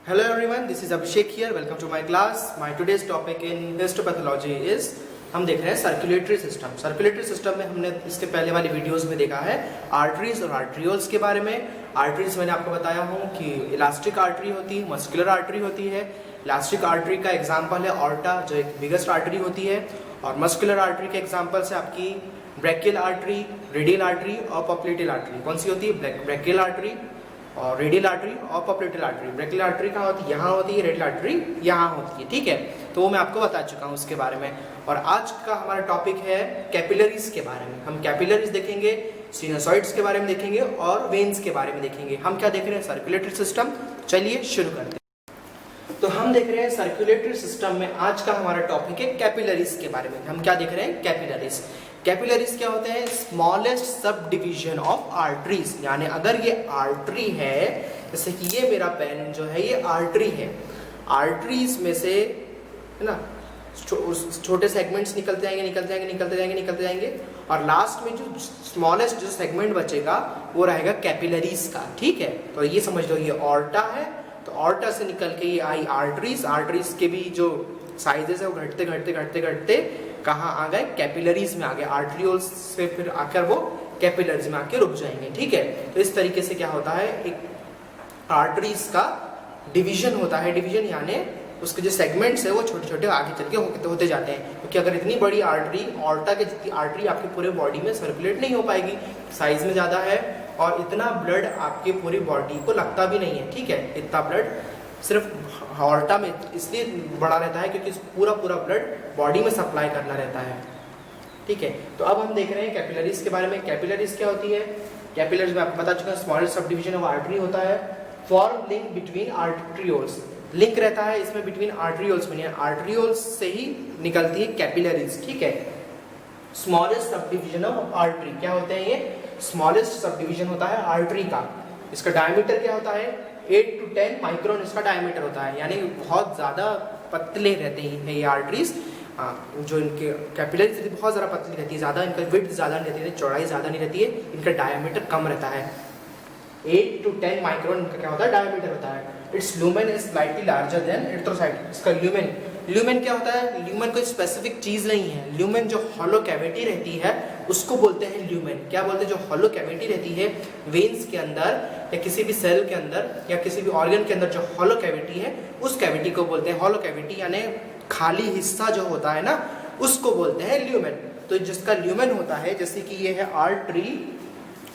Hello everyone, this is Abhishek here. Welcome to my class. My today's topic in histopathology is हम देख रहे हैं circulatory system. Circulatory system में हमने इसके पहले वाली वीडियोस में देखा है आर्टरीज और आर्ट्रियोल्स के बारे में। आर्टरीज मैंने आपको बताया हूँ कि इलास्टिक आर्टरी होती है, मस्कुलर आर्टरी होती है। इलास्टिक आर्टरी का एग्जाम्पल है ऑर्टा, जो एक बिगेस्ट आर्टरी होती है, और मस्कुलर आर्टरी के एग्जाम्पल से आपकी ब्रैकियल आर्टरी, रेडियल आर्टरी और पॉप्लेटियल आर्टरी। कौन सी होती है? ब्रैकियल आर्टरी और रेडियल आर्टरी और पॉप्लेटियल आर्टरी। ब्रैकियल आर्टरी कहाँ होती है? यहाँ होती है। रेडियल आर्टरी यहाँ होती है। ठीक है, तो वो मैं आपको बता चुका हूँ उसके बारे में। और आज का हमारा टॉपिक है कैपिलरीज के बारे में। हम कैपिलरीज देखेंगे, सिनुसॉइड्स के बारे में देखेंगे और वेन्स के बारे में देखेंगे। हम क्या देख रहे हैं? Circulatory system. चलिए शुरू करते हैं। तो हम देख रहे हैं सर्कुलेटरी सिस्टम में आज का हमारा टॉपिक है कैपिलरीज के बारे में। हम क्या देख रहे हैं? कैपिलरीज। कैपिलरीज क्या होते हैं? Smallest sub division of arteries. यानी अगर ये आर्टरी है, जैसे कि ये मेरा पेन जो है ये आर्टरी है, आर्टरीज में से है ना छोटे सेगमेंट्स निकलते जाएंगे और लास्ट में जो स्मॉलेस्ट जो सेगमेंट बचेगा वो रहेगा कैपिलरीज का। ठीक है, तो ये समझ लो ये ऑर्टा है, तो ऑर्टा से निकल के ये आई आर्टरीज। आर्टरीज के भी जो साइजेस है वो घटते कहाँ आ गए? कैपिलरीज में आ गए। आर्टरियोल्स से फिर आकर वो कैपिलरीज में आके रुक जाएंगे। ठीक है, तो इस तरीके से क्या होता है, एक आर्टरीज का डिवीजन होता है। डिवीजन यानी उसके जो सेगमेंट्स है वो छोटे छोटे आगे चल के होते जाते हैं, क्योंकि अगर इतनी बड़ी आर्टरी, ऑर्टा के जितनी आर्टरी आपके पूरे बॉडी में सर्कुलेट नहीं हो पाएगी, साइज में ज़्यादा है और इतना ब्लड आपके पूरी बॉडी को लगता भी नहीं है। ठीक है, इतना ब्लड सिर्फ ऑर्टा में इसलिए बड़ा रहता है क्योंकि पूरा ब्लड बॉडी में सप्लाई करना रहता है। ठीक है, तो अब हम देख रहे हैं कैपिलरीज के बारे में। कैपिलरीज क्या होती है? कैपिलरीज में आपको बता चुका हूं, smallest sub division of artery होता है। Form link between arterioles, link रहता है इसमें बिटवीन आर्ट्रियोल्स में। आर्ट्रियोल्स से ही निकलती है कैपिलरीज। ठीक है, smallest sub division of artery क्या होते हैं? ये स्मॉलेस्ट सब डिवीजन होता है आर्टरी का। इसका डायमीटर क्या होता है? 8 to 10 माइक्रोन इसका डायमीटर होता है, यानी बहुत ज़्यादा पतले रहते हैं ये आर्टरीज। जो इनके कैपिलरीज बहुत ज़्यादा पतली रहती है, ज़्यादा इनका विड्थ ज़्यादा नहीं रहती है, चौड़ाई ज़्यादा नहीं रहती है, इनका डायमीटर कम रहता है। 8 to 10 माइक्रोन इनका क्या होता है? डायमीटर होता है। It's lumen is slightly larger than erythrocyte. इसका ल्यूमेन क्या होता है? ल्यूमेन कोई स्पेसिफिक चीज़ नहीं है। ल्यूमेन जो हॉलो कैविटी रहती है उसको बोलते हैं ल्यूमेन। क्या बोलते हैं? जो हॉलो कैविटी रहती है वेन्स के अंदर या किसी भी सेल के अंदर या किसी भी ऑर्गन के अंदर, जो हॉलो कैविटी है उस कैविटी को बोलते हैं हॉलो कैविटी, यानी खाली हिस्सा जो होता है ना उसको बोलते हैं ल्यूमेन। तो जिसका ल्यूमेन होता है, जैसे कि ये है आर्टरी,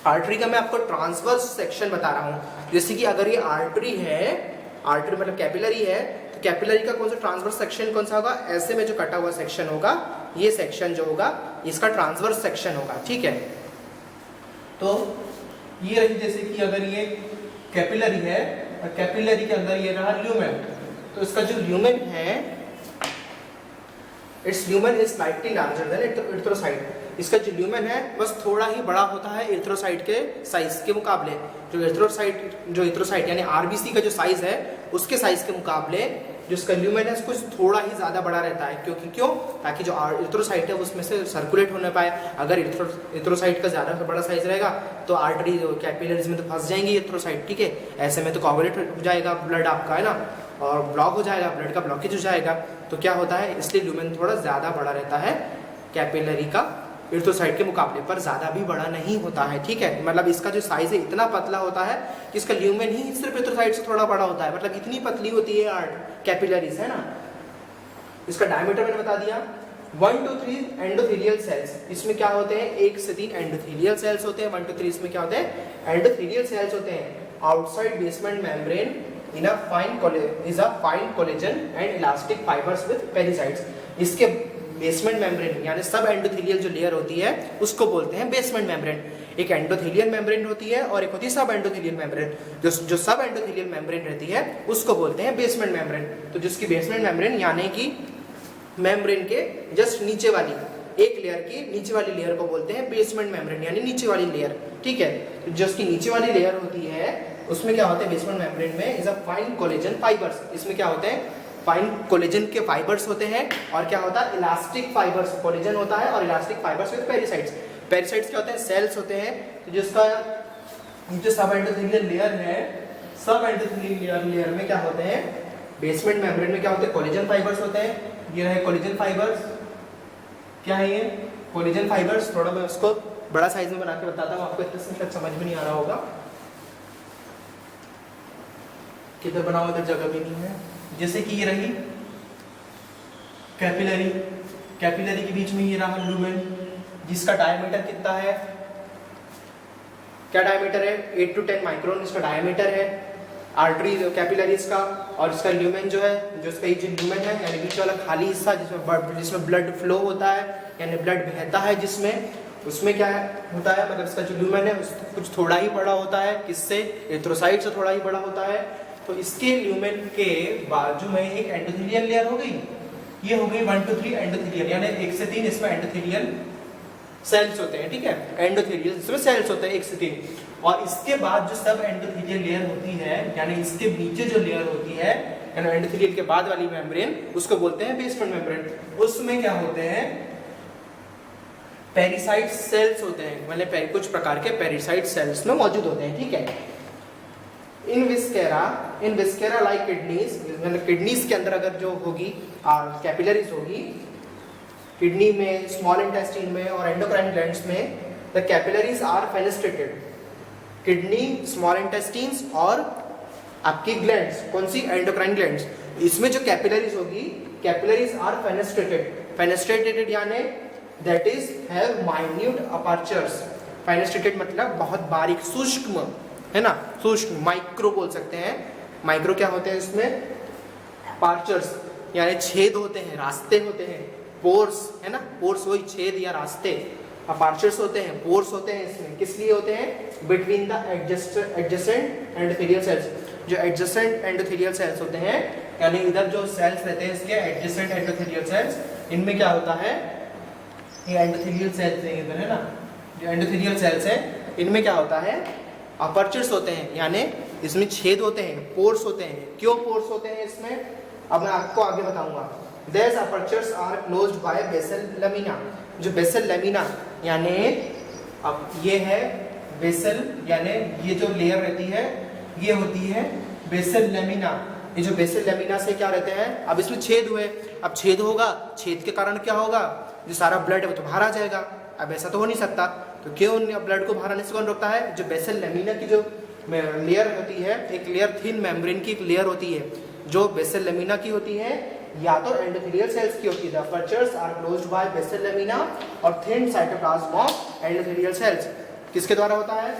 आर्टरी का मैं आपको ट्रांसवर्स सेक्शन बता रहा हूँ। जैसे कि अगर ये आर्टरी है, आर्टरी मतलब कैपिलरी है, तो कैपिलरी का कौन सा ट्रांसवर्स सेक्शन कौन सा होगा? ऐसे में जो कटा हुआ सेक्शन होगा, ये सेक्शन जो होगा इसका ट्रांसवर्स सेक्शन होगा। ठीक है, तो ये रही, जैसे कि अगर ये कैपिलरी है और कैपिलरी के अंदर ये रहा ल्यूमेन, तो इसका जो ल्यूमेन है, it's lumen is slightly larger than erythrocyte. इसका जो ल्यूमेन है बस थोड़ा ही बड़ा होता है एरिथ्रोसाइट के साइज के मुकाबले। जो एरिथ्रोसाइट यानी आरबीसी का जो साइज है उसके साइज के मुकाबले जो इसका ल्यूमेन है कुछ थोड़ा ही ज़्यादा बड़ा रहता है। क्यों? ताकि जो एरिथ्रोसाइट है उसमें से सर्कुलेट होने पाए। अगर एरिथ्रोसाइट का ज़्यादा बड़ा साइज रहेगा तो आर्टरी कैपिलरीज में तो फंस जाएंगी एरिथ्रोसाइट। ठीक है, ऐसे में तो कोगुलेट हो जाएगा ब्लड आपका, है ना, और ब्लॉक हो जाएगा, ब्लड का ब्लॉकेज हो जाएगा। तो क्या होता है, इसलिए ल्यूमेन थोड़ा ज़्यादा बड़ा रहता है कैपिलरी का एरिथ्रोसाइट के मुकाबले, पर ज़्यादा भी बड़ा नहीं होता है। ठीक है, मतलब इसका जो साइज है इतना पतला होता है कि इसका ल्यूमेन ही सिर्फ एरिथ्रोसाइट से थोड़ा बड़ा होता है, मतलब इतनी पतली होती है कैपिलरीज, है ना। इसका डायमीटर मैंने बता दिया। 1 to 3 एंडोथेलियल सेल्स, इसमें क्या होते हैं? 1 से 3 एंडोथेलियल सेल्स होते हैं। 1 to 3 इसमें क्या होते हैं? एंडोथेलियल सेल्स होते हैं। Outside basement membrane is a fine collagen and elastic fibers with pericytes। इसके बेसमेंट मेम्ब्रेन यानी सब एंडोथेलियल जो लेयर होती है उसको बोलते हैं बेसमेंट मेम्ब्रेन। एक एंडोथेलियल मेम्ब्रेन होती है और एक होती है सब एंडोथेलियल मेम्ब्रेन। जो सब एंडोथेलियल मेम्ब्रेन रहती है उसको बोलते हैं बेसमेंट मेम्ब्रेन। तो जिसकी बेसमेंट मेम्ब्रेन यानी कि मेम्ब्रेन के जस्ट नीचे वाली एक लेयर की नीचे वाली लेयर को बोलते हैं बेसमेंट मेम्ब्रेन, यानी नीचे वाली लेयर। ठीक है, तो जो उसकी नीचे वाली लेयर होती है उसमें क्या होते हैं? बेसमेंट मेम्ब्रेन में is a fine collagen fibres. इसमें क्या होते हैं? फाइन कोलेजन के फाइबर्स होते हैं। और क्या होता है? Elastic fibres. कोलेजन होता है और इलास्टिक फाइबर्स विद पेरिसाइट्स। पेरिसाइट्स क्या होते हैं? सेल्स होते हैं। तो जिसका जो सब एंडोथेलियल लेयर है सब एंडोथेलियल लेयर में क्या होते हैं, बेसमेंट मेम्ब्रेन में क्या होते हैं, कोलेजन फाइबर्स होते हैं। ये रहे कोलेजन फाइबर्स, क्या है ये कोलेजन फाइबर्स। थोड़ा मैं उसको बड़ा साइज में बना के बताता हूँ आपको, इतने शायद समझ में नहीं आ रहा होगा, किधर बनाओ इधर जगह भी नहीं है। जैसे कि ये रही कैपिलरी, कैपिलरी के बीच में ये रहा लुमेन, जिसका डायमीटर कितना है, क्या डायमीटर है, 8 to 10 माइक्रोन इसका डायमीटर है। आर्टरी कैपिलरीज का, और इसका ल्यूमेन जो है, जो इसका ये ल्यूमेन है यानी बीच वाला खाली हिस्सा जिसमें ब्लड फ्लो होता है यानी ब्लड बहता है, जिसमें उसमें क्या होता है, मतलब इसका जो ल्यूमेन है कुछ थोड़ा ही बड़ा होता है, किससे, एरिथ्रोसाइट से थोड़ा ही बड़ा होता है। तो इसके ल्यूमेन के बाजू में एक एंडोथेलियल लेयर हो गई, ये हो गई 1 to 3 एंडोथेलियल, यानी 1 से 3 इसमें एंडोथेलियल सेल्स होते हैं, ठीक है, एंडोथेलियल इसमें सेल्स होते हैं 1 से 3। और इसके बाद जो सब एंडोथेलियल लेयर होती है, यानी इसके नीचे जो लेयर होती है यानी एंडोथेलियल के बाद वाली मेम्ब्रेन, उसको बोलते हैं बेसमेंट मेम्ब्रेन। उसमें क्या होते हैं, पेरिसाइट सेल्स होते हैं, मतलब कुछ प्रकार के पेरिसाइट सेल्स में मौजूद होते हैं, ठीक है। इन विस्केरा लाइक किडनीज, मतलब किडनीज के अंदर अगर जो होगी कैपिलरीज होगी, किडनी में, स्मॉल इंटेस्टाइन में और एंडोक्राइन ग्लैंड्स में, the capillaries are fenestrated. Kidney, small intestines और आपकी ग्लैंड्स, कौन सी, एंडोक्राइन ग्लैंड्स, इसमें जो कैपिलरीज होगी, कैपिलरीज आर फेनेस्ट्रेटेड। फेनेस्ट्रेटेड यानी that is have minute apertures. Fenestrated मतलब बहुत बारीक, सूक्ष्म, है ना, सूक्ष्म, माइक्रो बोल सकते हैं। माइक्रो क्या होते हैं इसमें, अपर्चर्स यानी छेद होते हैं, रास्ते होते हैं, पोर्स, है ना, पोर्स वही छेद या रास्ते, अपर्चर्स होते हैं, पोर्स होते हैं। इसमें किस लिए होते हैं, between the adjacent endothelial cells. जो एडजेसेंट एंडोथेलियल सेल्स होते हैं यानी इधर जो सेल्स रहते हैं इसके एडजेसेंट एंडोथेलियल सेल्स, इनमें क्या होता है, ये एंडोथेलियल सेल्स हैं इधर, है ना, जो एंडोथेलियल सेल्स हैं इनमें क्या होता है, अपर्चर्स होते हैं, यानी इसमें छेद होते हैं, पोर्स होते हैं। क्यों पोर्स होते हैं इसमें, अब मैं आपको आगे बताऊंगा। These apertures are closed by basal lamina। जो बेसल लेमिना यानी, अब ये है बेसल, यानी ये जो लेयर रहती है ये होती है बेसल लेमिना। ये जो बेसल लेमिना से क्या रहते हैं, अब इसमें छेद हुए, अब छेद होगा, छेद के कारण क्या होगा, जो सारा ब्लड है वो तो बाहर आ जाएगा। अब ऐसा तो हो नहीं सकता, तो क्यों ब्लड को बाहर आने से कौन रोकता है, जो बेसल लेमिना की जो लेयर होती है, एक लेयर थिन मेम्ब्रेन की एक लेयर होती है जो बेसल लेमिना की होती है, या तो एंडोथेलियल सेल्स की होती है। The apertures are closed by basal lamina और thin cytoplasm of endothelial cells. किसके द्वारा होता है,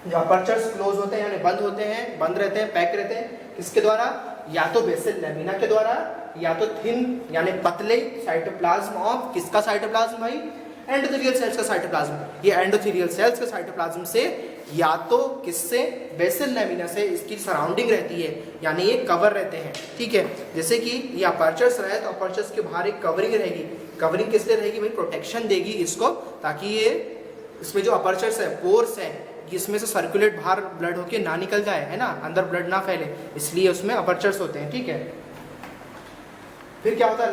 जो अपर्चर्स क्लोज होते हैं यानी बंद होते हैं, बंद रहते हैं, पैक रहते हैं, किसके द्वारा, या तो बेसल लेमिना के द्वारा, या तो थिन यानी पतले साइटोप्लाज्म ऑफ, किसका साइटोप्लाज्म भाई, एंडोथेलियल सेल्स का साइटोप्लाज्म। ये एंडोथेलियल सेल्स के साइटोप्लाज्म से, या तो किससे, बेसल लेमिना से इसकी सराउंडिंग रहती है, यानी ये कवर रहते हैं, ठीक है। जैसे कि ये अपर्चर्स रहे तो अपर्चर्स के बाहर एक कवरिंग रहेगी। कवरिंग किस लिए रहेगी भाई, प्रोटेक्शन देगी इसको, ताकि ये इसमें जो अपर्चर्स है, पोर्स है, इसमें से सर्कुलेट बाहर ब्लड होके ना निकल जाए, है ना, अंदर ब्लड ना फैले, इसलिए उसमें अपर्चर्स होते हैं, ठीक है। फिर क्या होता है,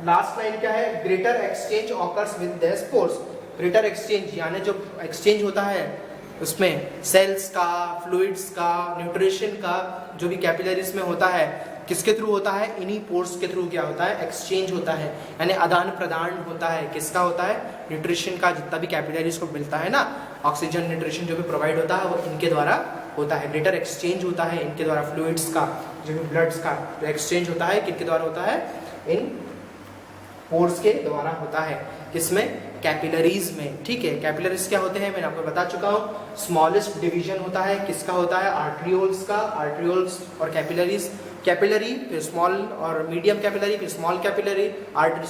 लास्ट लाइन क्या है, greater exchange occurs with the spores. Greater exchange यानी जो एक्सचेंज होता है उसमें सेल्स का, फ्लूइड्स का, न्यूट्रिशन का, जो भी कैपिलरीज में होता है, किसके थ्रू होता है, इन्हीं पोर्स के थ्रू क्या होता है, एक्सचेंज होता है, यानी आदान प्रदान होता है। किसका होता है, न्यूट्रिशन का, जितना भी कैपिलरीज को मिलता है ना, ऑक्सीजन, न्यूट्रिशन जो भी प्रोवाइड होता है वो इनके द्वारा होता है। ग्रेटर एक्सचेंज होता है इनके द्वारा, फ्लूइड्स का, जो भी ब्लड्स का जो एक्सचेंज होता है किनके द्वारा होता है, इन पोर्स के द्वारा होता है। किसमें, कैपिलरीज में, ठीक है। कैपिलरीज क्या होते हैं मैंने आपको बता चुका हूँ। स्मॉलेस्ट डिवीजन होता है किसका होता है, आर्ट्रियोल्स का, आर्ट्रियोल्स और कैपिलरीज। कैपिलरी, फिर स्मॉल और मीडियम कैपिलरी, फिर स्मॉल कैपिलरी, आर्टरी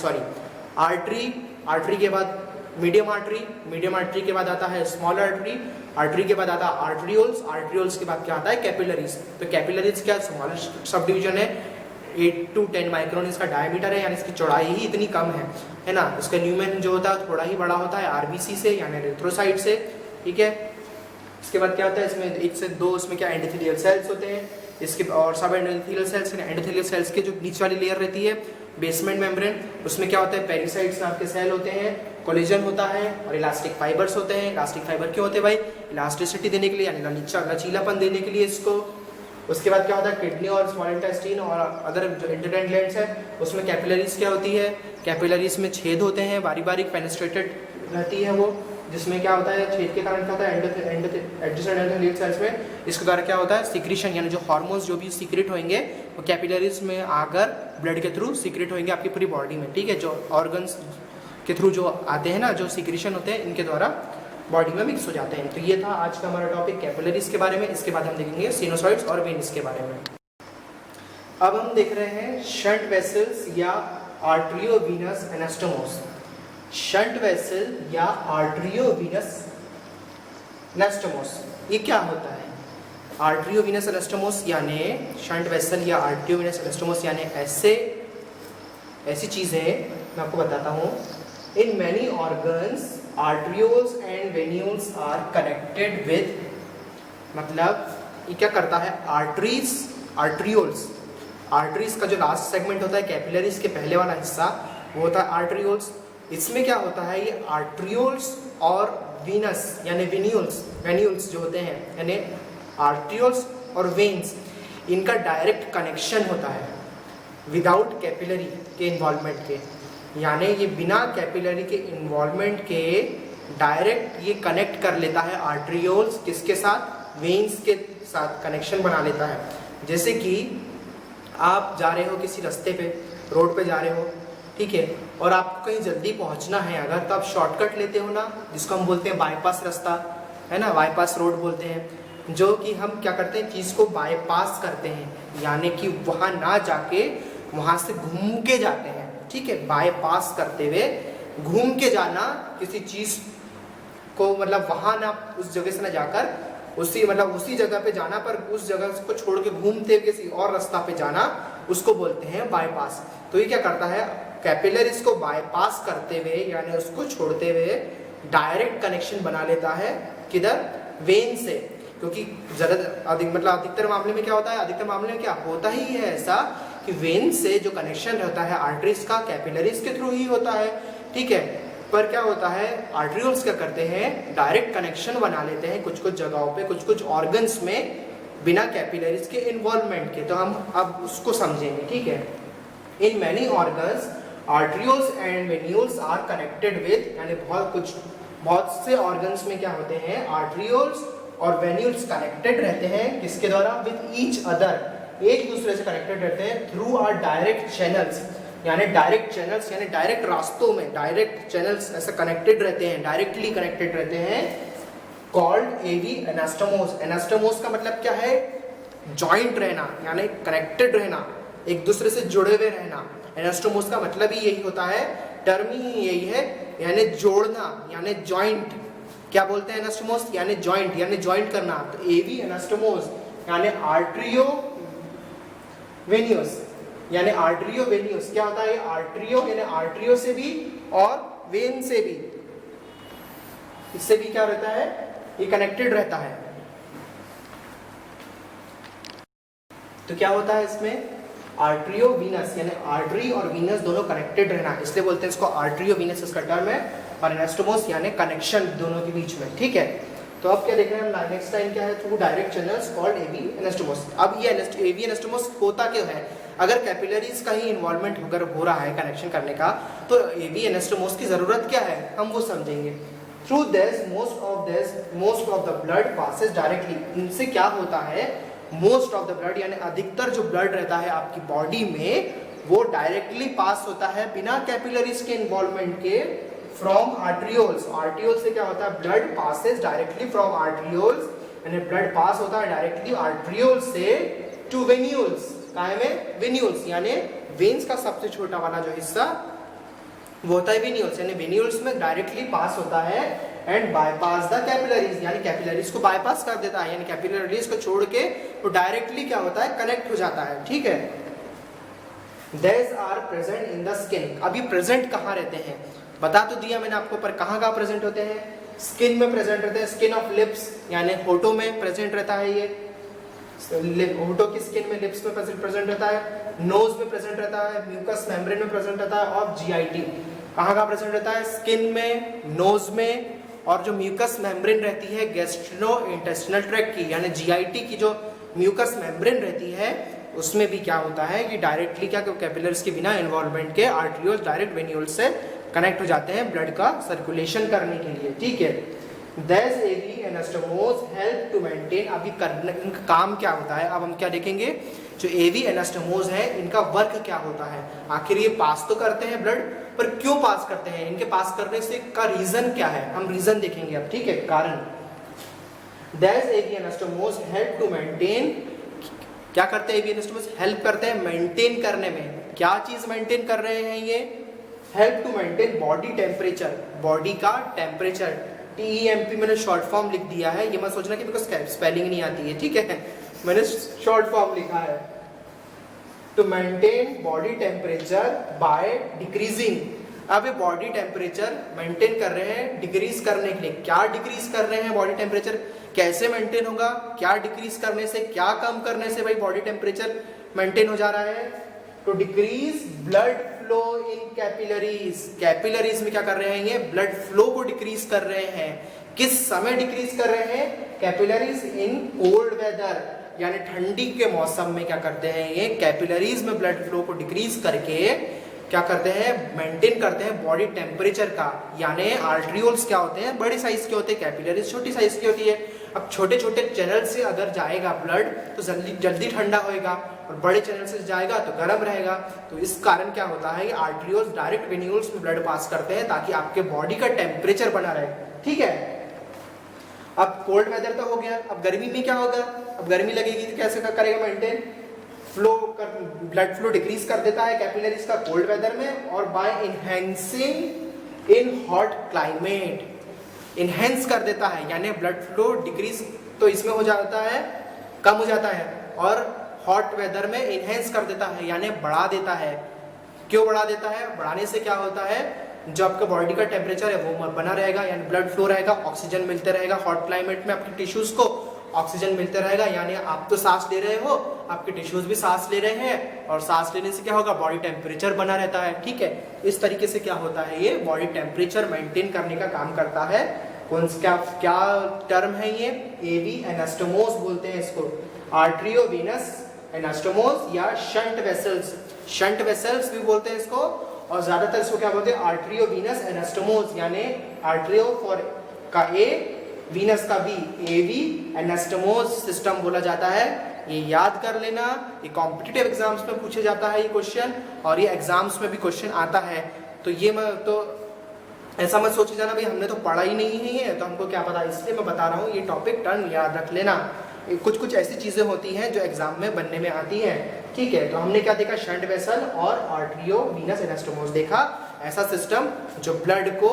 के बाद मीडियम आर्टरी, मीडियम आर्टरी के बाद आता है स्मॉल आर्टरी, आर्टरी के बाद आता है आर्टरियोल्स, आर्टरियोल्स के बाद क्या आता है, कैपिलरीज। तो कैपिलरीज क्या स्मॉलेस्ट सब डिवीजन है, 8 to 10 माइक्रोन इसका डायमीटर है, यानी इसकी चौड़ाई ही इतनी कम है ना। इसका ल्यूमेन जो होता है थोड़ा ही बड़ा होता है, आरबीसी से यानी एरिथ्रोसाइट से, ठीक है। इसके बाद क्या होता है, इसमें 1 से 2 इसमें क्या एंडोथेलियल सेल्स होते हैं, इसके और सब एंडोथेलियल सेल्स, एंडोथेलियल सेल्स के जो नीचे वाली लेयर रहती है बेसमेंट मेम्ब्रेन, उसमें क्या होता है, पेरिसाइट्स नाम के सेल होते हैं, कोलेजन होता है और इलास्टिक फाइबर्स होते हैं। इलास्टिक फाइबर क्यों होते हैं भाई, इलास्टिसिटी देने के लिए, यानी लचीलापन देने के लिए इसको, उसके बाद क्या होता है किडनी और स्मॉल इंटेस्टाइन और अदर जो इंटरनल ग्लैंड्स है उसमें कैपिलरीज क्या होती है, कैपिलरीज में छेद होते हैं, बारी बारी पेनिस्ट्रेटेड रहती है वो, जिसमें क्या होता है छेद के कारण क्या होता है एडजेसेंट एंडोथेलियल सेल्स में इसके द्वारा क्या होता है सीक्रेशन, यानी जो हार्मोन्स जो भी सीक्रेट होंगे वो कैपिलरीज में आकर ब्लड के थ्रू सीक्रेट होंगे आपकी पूरी बॉडी में, ठीक है। जो ऑर्गन्स के थ्रू जो आते हैं ना, जो सीक्रेशन होते हैं इनके द्वारा बॉडी में मिक्स हो जाते हैं। तो ये था आज का हमारा टॉपिक कैपिलरीज के बारे में। इसके बाद हम देखेंगे सिनोसॉइड्स और वेन्स के बारे में। अब हम देख रहे हैं शंट वेसल्स या आर्टरियोवेनस एनास्टोमोस। शंट वेसल या आर्टरियोवेनस एनास्टोमोस ये क्या होता है? आर्टरियोवेनस एनास्टोमोस यानी शंट वेसल या आर्टरियोवेनस एनास्टोमोस यानी ऐसी चीजें मैं आपको बताता हूँ। In many organs arterioles and venules are connected with, मतलब ये क्या करता है आर्टरियोल्स का जो लास्ट सेगमेंट होता है कैपिलरीज के पहले वाला हिस्सा वो होता है आर्टरियोल्स। इसमें क्या होता है ये आर्टरियोल्स और वीनस यानी वेन्यूल्स जो होते हैं यानी आर्टरियोल्स और वेन्स, इनका डायरेक्ट कनेक्शन होता है विदाउट कैपिलरी के इन्वॉल्वमेंट के, यानी ये बिना कैपिलरी के इन्वॉल्वमेंट के डायरेक्ट ये कनेक्ट कर लेता है आर्टरियोल्स किसके साथ, वेन्स के साथ कनेक्शन बना लेता है। जैसे कि आप जा रहे हो किसी रास्ते पे, रोड पे जा रहे हो, ठीक है, और आपको कहीं जल्दी पहुंचना है अगर, तो आप शॉर्टकट लेते हो ना, जिसको हम बोलते हैं बाईपास रास्ता, है ना, बाईपास रोड बोलते हैं, जो कि हम क्या करते हैं चीज़ को बाईपास करते हैं, यानी कि वहाँ ना जाके वहाँ से घूम के जाते हैं, ठीक है। बाईपास करते हुए घूम के जाना किसी चीज़ को, मतलब वहाँ ना उस जगह से ना जाकर उसी जगह पे जाना, पर उस जगह को छोड़ के घूमते हुए किसी और रास्ता पे जाना, उसको बोलते हैं बाईपास। तो ये क्या करता है कैपिलरीज को बाईपास करते हुए यानी उसको छोड़ते हुए डायरेक्ट कनेक्शन बना लेता है किधर, वेन से। क्योंकि अधिकतर मामले में क्या होता है, अधिकतर मामले में क्या होता ही है ऐसा कि वेन से जो कनेक्शन रहता है आर्टरीज का कैपिलरीज के थ्रू ही होता है, ठीक है। पर क्या होता है आर्टरियोल्स क्या करते हैं डायरेक्ट कनेक्शन बना लेते हैं कुछ कुछ जगहों पे, कुछ कुछ ऑर्गन्स में बिना कैपिलरीज के इन्वॉल्वमेंट के। तो हम अब उसको समझेंगे, ठीक है। In many organs arterioles and venules are connected with, यानी बहुत से ऑर्गन्स में क्या होते हैं आर्टरियोल्स और वेन्यूल्स कनेक्टेड रहते हैं किसके द्वारा, विद ईच अदर, एक दूसरे से कनेक्टेड रहते हैं थ्रू आर डायरेक्ट चैनल्स, यानी डायरेक्ट रास्तों में डायरेक्ट चैनल्स ऐसे कनेक्टेड रहते हैं, डायरेक्टली कनेक्टेड रहते हैं, कॉल्ड एवी एनास्टोमोस। एनास्टोमोस का मतलब क्या है, जॉइंट रहना, यानी कनेक्टेड रहना, एक दूसरे से जुड़े हुए रहना। एनास्टोमोस का मतलब ही यही होता है, टर्म ही यही है, यानी जोड़ना, यानी जॉइंट। क्या बोलते हैं एनास्टोमोस, यानी जॉइंट, यानी जॉइंट करना। तो एवी एनास्टोमोस यानी आर्टरियो वेन्यूस, यानी आर्टरियो वेन्यूस क्या होता है, आर्टरियो यानी आर्टरियो से भी और वेन से भी, इससे भी क्या रहता है ये कनेक्टेड रहता है। तो क्या होता है इसमें आर्टरियो वीनस, यानी आर्टरी और वीनस दोनों कनेक्टेड रहना, इसलिए बोलते हैं इसको आर्टरियो वीनस, इसका टर्म है। और एनास्टोमोस यानी कनेक्शन दोनों के बीच में, ठीक है। तो अब क्या देख रहे हैं हम, नेक्स्ट टाइम क्या है, थ्रू डायरेक्ट चैनल्स कॉल्ड एवी एनास्टोमोस। अब ये एवी एनास्टोमोस होता क्या है, अगर कैपिलरीज का ही इन्वॉल्वमेंट अगर हो रहा है कनेक्शन करने का, तो एवी एनास्टोमोस की जरूरत क्या है हम वो समझेंगे। Through this most of the blood passes directly, इनसे क्या होता है मोस्ट ऑफ द ब्लड यानी अधिकतर जो ब्लड रहता है आपकी बॉडी में वो डायरेक्टली पास होता है बिना कैपिलरीज के इन्वॉल्वमेंट के फ्रॉम आर्टरियोल्स। आर्टरियोल्स से क्या होता है blood passes directly from arterioles, यानी ब्लड पास होता है डायरेक्टली आर्टरियोल्स से टू वेन्यूल्स, काहे में वेन्यूल्स, यानी वेन्स का सबसे छोटा वाला जो हिस्सा वो होता है वेन्यूल्स, यानी वेन्यूल्स में डायरेक्टली पास होता है एंड बाईपास द कैपिलरीज, यानी कैपिलरीज को बाईपास कर देता है, यानी कैपिलरीज को छोड़ के वो डायरेक्टली क्या होता है कनेक्ट हो जाता है, ठीक है। These are present in the skin। अभी प्रेजेंट कहाँ रहते हैं बता तो दिया मैंने आपको, पर कहाँ कहाँ प्रेजेंट होते हैं, स्किन में प्रेजेंट रहते हैं, स्किन ऑफ लिप्स यानी होठों में प्रेजेंट रहता है, ये होठों की स्किन में, लिप्स में प्रेजेंट रहता है, नोज में प्रेजेंट रहता है, म्यूकस मेम्ब्रेन में प्रेजेंट रहता है, और जीआईटी कहाँ कहाँ प्रेजेंट रहता है, स्किन में, नोज में, और जो म्यूकस मेम्ब्रेन रहती है गैस्ट्रो इंटेस्टिनल ट्रैक्ट की यानी जीआईटी की जो म्यूकस मेम्ब्रेन रहती है उसमें भी क्या होता है कि डायरेक्टली क्या कैपिलरीज के बिना इन्वॉल्वमेंट के आर्टरियोल्स डायरेक्ट वेन्यूल्स से कनेक्ट हो जाते हैं ब्लड का सर्कुलेशन करने के लिए, ठीक है। Thus AV anastomose help to maintain, अभी इनका काम क्या होता है, अब हम क्या देखेंगे, जो AV anastomose है इनका वर्क क्या होता है, आखिर ये पास तो करते हैं ब्लड, पर क्यों पास करते हैं, इनके पास करने से का रीजन क्या है, हम रीजन देखेंगे अब, ठीक है, कारण। Thus AV anastomose help to maintain, क्या करते हैं AV anastomose, हेल्प करते हैं मेंटेन करने में, क्या चीज मेंटेन कर रहे हैं ये, help to maintain body temperature, body का टेम्परेचर, TEMP मैंने शॉर्ट फॉर्म लिख दिया है, ये मत सोचना कि बिकॉज स्पेलिंग नहीं आती है, ठीक है, मैंने शॉर्ट फॉर्म लिखा है। To maintain body temperature by decreasing, अब ये बॉडी टेम्परेचर मेंटेन कर रहे हैं डिक्रीज करने के लिए, क्या डिक्रीज कर रहे हैं बॉडी टेम्परेचर, कैसे मेंटेन होगा, क्या डिक्रीज करने से, क्या कम करने से भाई बॉडी टेम्परेचर मेंटेन हो जा रहा है, to decrease blood flow in capillaries, capillaries में क्या कर रहे हैं ये ब्लड फ्लो को डिक्रीज कर रहे हैं, किस समय डिक्रीज कर रहे हैं, कैपिलरीज इन कोल्ड वेदर, यानी ठंडी के मौसम में क्या करते हैं ये कैपिलरीज में ब्लड फ्लो को डिक्रीज करके क्या करते हैं, मेंटेन करते हैं बॉडी टेम्परेचर का, यानी आर्टरियोल्स क्या होते हैं बड़े साइज के होते हैं, कैपिलरीज छोटी साइज की होती है। अब छोटे छोटे चैनल से अगर जाएगा ब्लड तो जल्दी जल्दी ठंडा होएगा, और बड़े चैनल से जाएगा तो गर्म रहेगा, तो इस कारण क्या होता है कि आर्टरियोल्स डायरेक्ट वेन्यूल्स में ब्लड पास करते हैं ताकि आपके बॉडी का टेम्परेचर बना रहे, ठीक है। अब कोल्ड वेदर तो हो गया, अब गर्मी में क्या होगा, अब गर्मी लगेगी तो कैसे करेगा मेंटेन, फ्लो कर, ब्लड फ्लो डिक्रीज कर देता है कैपिलरीज का कोल्ड वेदर में, और by enhancing in hot climate, enhance कर देता है, यानी ब्लड फ्लो डिक्रीज तो इसमें हो जाता है, कम हो जाता है, और हॉट वेदर में इनहेंस कर देता है, यानी बढ़ा देता है। क्यों बढ़ा देता है, बढ़ाने से क्या होता है, जो आपका बॉडी का टेम्परेचर है वो बना रहेगा, यानी ब्लड फ्लो रहेगा, ऑक्सीजन मिलते रहेगा, हॉट क्लाइमेट में आपके टिश्यूज को ऑक्सीजन मिलते रहेगा, यानी आप तो सांस ले रहे हो, आपके टिश्यूज भी सांस ले रहे हैं, और सांस लेने से क्या होगा, बॉडी टेम्परेचर बना रहता है, ठीक है। इस तरीके से क्या होता है, ये बॉडी टेम्परेचर मेंटेन करने का काम करता है। कौन क्या टर्म है ये, एवी एनास्टोमोस बोलते हैं इसको, आर्टरियोवेनस एनास्टोमोस या शंट वेसल्स, शंट वेसल्स भी बोलते हैं इसको, और ज्यादातर इसको क्या बोलते हैं, आर्टरियोवेनस एनास्टोमोस, यानी आर्टरियो फॉर का ए, वीनस का बी, एवी एनास्टोमोस सिस्टम बोला जाता है। ये याद कर लेना, ये कॉम्पिटिटिव एग्जाम्स में पूछे जाता है ये क्वेश्चन, और ये एग्जाम्स में भी क्वेश्चन आता है, तो ये तो ऐसा मत सोचे जाना भाई हमने तो पढ़ा ही नहीं है ये तो हमको क्या पता, इसलिए मैं बता रहा हूँ, ये टॉपिक टर्म याद रख लेना। कुछ कुछ ऐसी चीजें होती हैं जो एग्जाम में बनने में आती हैं, ठीक है। तो हमने क्या देखा, शंट वेसल और आर्टरियोवेनस एनास्टोमोस देखा, ऐसा सिस्टम जो ब्लड को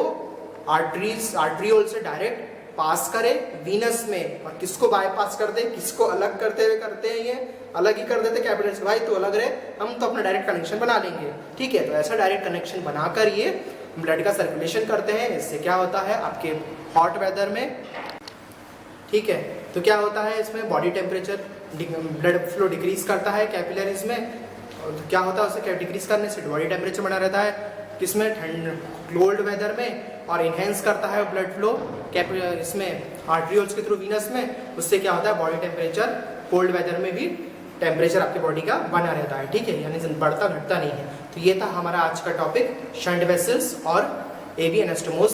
आर्टरियोल से डायरेक्ट पास करे वीनस में, और किसको बाईपास कर दे, किसको अलग करते हुए करते हैं, ये अलग ही कर देते कैपिलरीज, भाई तो अलग रहे, हम तो अपना डायरेक्ट कनेक्शन बना लेंगे, ठीक है। तो ऐसा डायरेक्ट कनेक्शन बनाकर ये ब्लड का सर्कुलेशन करते हैं, इससे क्या होता है आपके हॉट वेदर में, ठीक है, तो क्या होता है इसमें body temperature, blood flow decrease करता है कैपिलरीज में, और क्या होता है उसे डिक्रीज करने से बॉडी टेम्परेचर बना रहता है, किसमें, ठंड कोल्ड वेदर में, और इनहेंस करता है ब्लड फ्लो इसमें आर्टरियोल्स के थ्रू वीनस में, उससे क्या होता है बॉडी टेम्परेचर कोल्ड वेदर में भी टेम्परेचर आपकी बॉडी का बना रहता है, ठीक है, यानी बढ़ता घटता नहीं है। तो ये था हमारा आज का टॉपिक, शंट वेसल्स और एवी एनास्टोमोस।